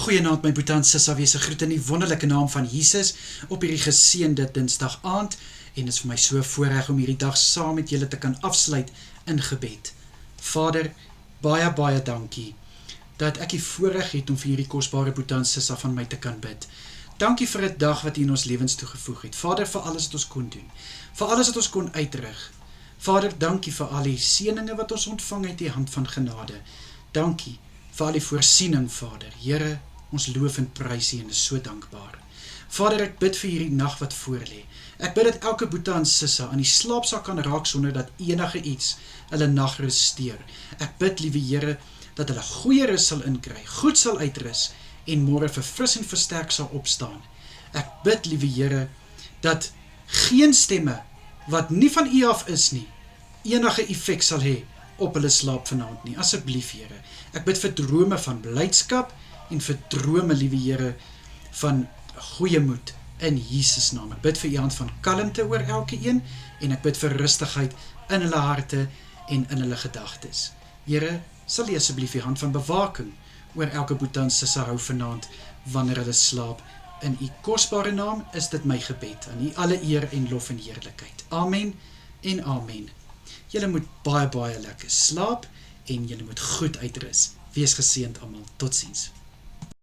Goeienaand my Boetie en Sissa, wees 'n groet in die wonderlike naam van Jesus op hierdie geseënde Dinsdag aand en dit is vir my so voorreg om hierdie dag saam met julle te kan afsluit in gebed. Vader, baie dankie dat ek die voorreg het om vir hierdie kosbare Boetie en Sissa van my te kan bid. Dankie vir 'n dag wat U in ons lewens toegevoeg het. Vader, vir alles wat ons kon doen, vir alles wat ons kon uitrig. Vader, dankie vir al die seëninge wat ons ontvang uit die hand van genade. Dankie vir al die voorsiening, Vader. Here, ons loof en prys U en is so dankbaar. Vader, ek bid vir hierdie nag wat voorlê. Ek bid dat elke Boetie en Sissa aan die slaap sal kan raak sonder dat enige iets hulle nagrus steur. Ek bid, liewe Here, dat hulle goeie rus sal inkry, goed sal uitrus en môre verfris en versterk sal opstaan. Ek bid, liewe Here, dat geen stemme wat nie van U af is nie, enige effek sal hê op hulle slaap vanaand nie. Asseblief, Here. Ek bid vir drome van blydskap en vir drome, liewe Here, van goeie moed in Jesus naam. Ek bid vir U hand van kalmte oor elke een en ek bid vir rustigheid in hulle harte en in hulle gedagtes. Here, sal U asseblief U hand van bewaking oor elke Boetie en Sissa hou vanaand wanneer hulle slaap. In U kosbare naam is dit my gebed. Aan U alle eer en lof en heerlikheid. Amen en amen. Julle moet baie lekker slaap en julle moet goed uitrus. Wees geseënd almal. Totsiens.